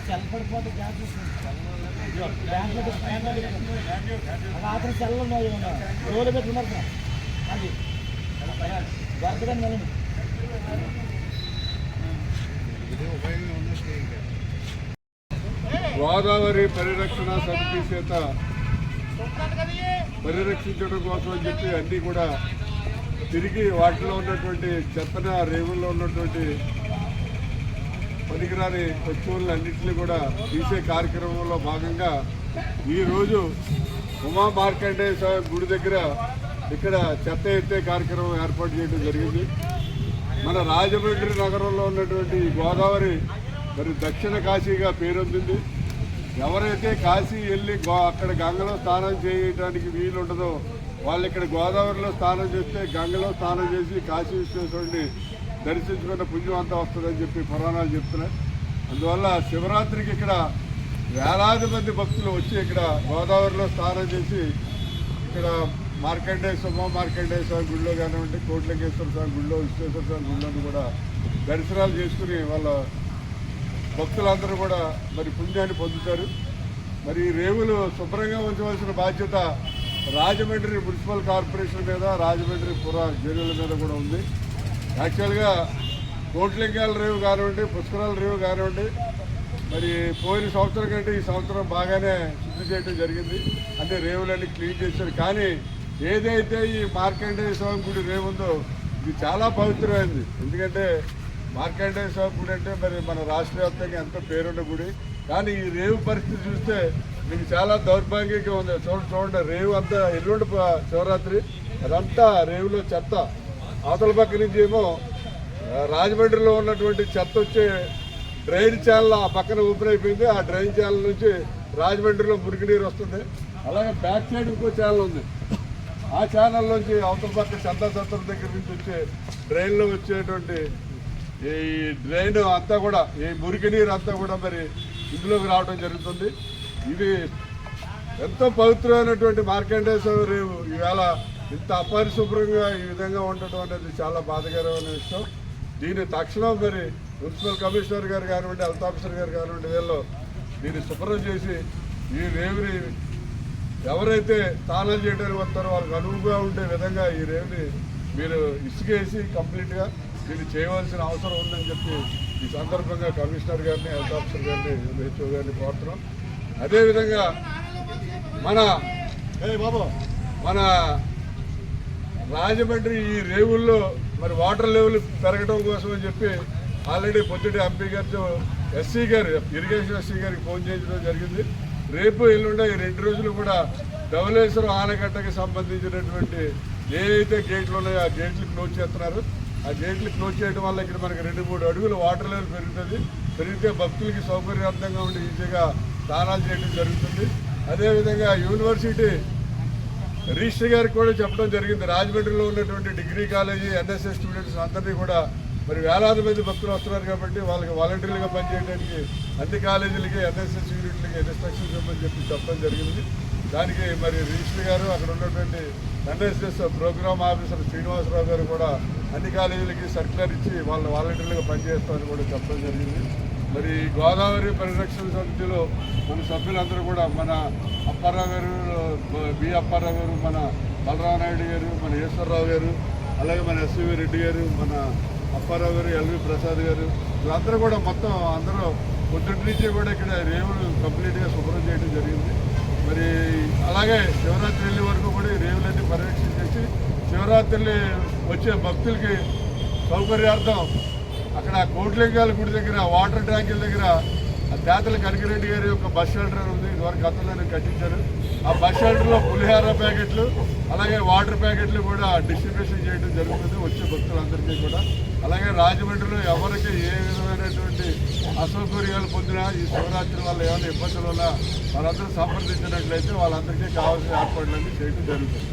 Cell పడిపోతే రాత్రి cell ఉన్నాయి రోజు పెట్టుకున్నారు సార్ అది దొరకదని వెళ్ళండి. గోదావరి పరిరక్షణ సమితి చేత పరిరక్షించడం కోసం అని చెప్పి అన్నీ కూడా తిరిగి వాటిలో ఉన్నటువంటి చెత్తన రేవుల్లో ఉన్నటువంటి పనికిరాని వస్తువులన్నింటినీ కూడా తీసే కార్యక్రమంలో భాగంగా ఈరోజు ఉమా మార్కండేయ స్వామి గుడి దగ్గర ఇక్కడ చెత్త ఎత్తే కార్యక్రమం ఏర్పాటు చేయడం జరిగింది. మన రాజమండ్రి నగరంలో ఉన్నటువంటి గోదావరి మరి దక్షిణ కాశీగా పేరొందింది. ఎవరైతే కాశీ వెళ్ళి అక్కడ గంగలో స్నానం చేయడానికి వీలుండదో వాళ్ళు ఇక్కడ గోదావరిలో స్నానం చేస్తే గంగలో స్నానం చేసి కాశీ విశ్వేశ్వరుడిని దర్శించుకున్న పుణ్యం అంతా వస్తుందని చెప్పి పురాణాలు చెప్తున్నాయి. అందువల్ల శివరాత్రికి ఇక్కడ వేలాది మంది భక్తులు వచ్చి ఇక్కడ గోదావరిలో స్నానం చేసి ఇక్కడ ఉమా మార్కండేయ స్వామి గుడిలో కానివ్వండి, కోట్లింగేశ్వర స్వామి గుడిలో, విశ్వేశ్వర స్వామి గుడిలోని కూడా దర్శనాలు చేసుకుని వాళ్ళ భక్తులందరూ కూడా మరి పుణ్యాన్ని పొందుతారు. మరి రేవులు శుభ్రంగా ఉంచవలసిన బాధ్యత రాజమండ్రి మున్సిపల్ కార్పొరేషన్ మీద, రాజమండ్రి జైలుల మీద కూడా ఉంది. యాక్చువల్గా కోట్లింగాల రేవు కానివ్వండి, పుష్కరాల రేవు కానివ్వండి, మరి పోయిన సంవత్సరం కంటే ఈ సంవత్సరం బాగానే శుద్ధి చేయడం జరిగింది. అంటే రేవులన్నీ క్లీన్ చేశారు. కానీ ఏదైతే ఈ మార్కండేయ స్వామి గుడి రేవు ఉందో ఇది చాలా పవిత్రమైంది. ఎందుకంటే మార్కండేయ స్వామి గుడి అంటే మరి మన రాష్ట్ర వ్యాప్తంగా ఎంతో పేరున్న గుడి. కానీ ఈ రేవు పరిస్థితి చూస్తే మీకు చాలా దౌర్భాగ్యంగా ఉంది. చూడండి రేవు అంతా ఎల్లుండి శివరాత్రి అదంతా రేవులో చెత్త. అవతల పక్క నుంచి ఏమో రాజమండ్రిలో ఉన్నటువంటి చెత్త వచ్చే డ్రైన్ ఛానల్ ఆ పక్కన ఓపెన్ అయిపోయింది. ఆ డ్రైన్ ఛానల్ నుంచి రాజమండ్రిలో మురికినీరు వస్తుంది. అలాగే బ్యాక్ సైడ్ ఇంకో ఛానల్ ఉంది. ఆ ఛానల్ నుంచి అవతల పక్క చంద్రసత్రం దగ్గర నుంచి వచ్చే డ్రైన్లో వచ్చేటువంటి ఈ డ్రైన్ అంతా కూడా ఈ మురికినీరు అంతా కూడా మరి ఇందులోకి రావడం జరుగుతుంది. ఇది ఎంతో పవిత్రమైనటువంటి మార్కండేయ స్వామి రేవు ఈవేళ ఇంత అపరిశుభ్రంగా ఈ విధంగా ఉండటం అనేది చాలా బాధాకరమైన విషయం. దీన్ని తక్షణం మరి మున్సిపల్ కమిషనర్ గారు కానివ్వండి, హెల్త్ ఆఫీసర్ గారు కానివ్వండి, వీళ్ళు దీన్ని శుభ్రం చేసి ఈ రేవుని ఎవరైతే స్నానాలు చేయడానికి వస్తారో వాళ్ళకి అనువుగా ఉండే విధంగా ఈ రేవుని మీరు ఇసుకేసి కంప్లీట్గా దీన్ని చేయవలసిన అవసరం ఉందని చెప్పి ఈ సందర్భంగా కమిషనర్ గారిని, హెల్త్ ఆఫీసర్ గారిని, హెచ్ఓ గారిని కోరుతున్నాం. అదేవిధంగా మన రాజమండ్రి ఈ రేవుల్లో మరి వాటర్ లెవెల్ పెరగడం కోసం అని చెప్పి ఆల్రెడీ పొద్దుటి ఎంపీ గారితో ఎస్సీ గారు, ఇరిగేషన్ ఎస్సీ గారికి ఫోన్ చేయడం జరిగింది. రేపు ఎల్లుండే ఈ 2 రోజులు కూడా ధవళేశ్వరం ఆనకట్టకి సంబంధించినటువంటి ఏదైతే గేట్లు ఉన్నాయో ఆ గేట్లు క్లోజ్ చేస్తున్నారు. ఆ గేట్లు క్లోజ్ చేయడం వల్ల ఇక్కడ మనకి 2-3 అడుగులు వాటర్ లెవెల్ పెరుగుతుంది. పెరిగితే భక్తులకి సౌకర్యవంతంగా ఉండి ఈజీగా స్నానాలు చేయడం జరుగుతుంది. అదేవిధంగా యూనివర్సిటీ రిజిస్టర్ గారికి కూడా చెప్పడం జరిగింది. రాజమండ్రిలో ఉన్నటువంటి డిగ్రీ కాలేజీ ఎన్ఎస్ఎస్ స్టూడెంట్స్ అందరినీ కూడా మరి వేలాది మంది భక్తులు వస్తున్నారు కాబట్టి వాళ్ళకి వాలంటీర్లుగా పనిచేయడానికి అన్ని కాలేజీలకి ఎన్ఎస్ఎస్ యూనిట్లకి ఇన్స్ట్రక్షన్స్ ఇవ్వమని చెప్పి చెప్పడం జరిగింది. దానికి మరి రిజిస్టర్ గారు అక్కడ ఉన్నటువంటి ఎన్ఎస్ఎస్ ప్రోగ్రామ్ ఆఫీసర్ శ్రీనివాసరావు గారు కూడా అన్ని కాలేజీలకి సర్క్యులర్ ఇచ్చి వాళ్ళ వాలంటీర్లుగా పనిచేస్తామని కూడా చెప్పడం జరిగింది. మరి గోదావరి పరిరక్షణ సమితిలో మన సభ్యులందరూ కూడా మన అప్పారావు గారు, బి అప్పారావు గారు, మన బలరామనాయుడు గారు, మన ఈశ్వరరావు గారు, అలాగే మన ఎస్వి రెడ్డి గారు, మన అప్పారావు గారు, ఎల్వి ప్రసాద్ గారు, వీళ్ళందరూ కూడా మొత్తం అందరూ పొద్దుటి నుంచి కూడా ఇక్కడ రేవులు కంప్లీట్గా శుభ్రం చేయడం జరిగింది. మరి అలాగే శివరాత్రి వెళ్ళే వరకు కూడా ఈ రేవులన్నీ పర్యవేక్షణ చేసి శివరాత్రి వచ్చే భక్తులకి సౌకర్యార్థం అక్కడ కోట్లింగాల గుడి దగ్గర వాటర్ ట్యాంకుల దగ్గర ఆ తేతల కనకరెడ్డి గారి యొక్క బస్ షెల్టర్ ఉంది, ఇదివరకు గతంలోనే కట్టించారు. ఆ బస్ షెల్టర్లో పులిహార ప్యాకెట్లు అలాగే వాటర్ ప్యాకెట్లు కూడా డిస్ట్రిబ్యూషన్ చేయడం జరుగుతుంది వచ్చే భక్తులందరికీ కూడా. అలాగే రాజమండ్రిలో ఎవరికి ఏ విధమైనటువంటి అసౌకర్యాలు పొందినా ఈ శివరాత్రి వల్ల ఏమైనా ఇబ్బందుల వల్ల వాళ్ళందరూ సంప్రదించినట్లయితే వాళ్ళందరికీ కావాల్సిన ఏర్పాట్లన్నీ చేయడం జరుగుతుంది.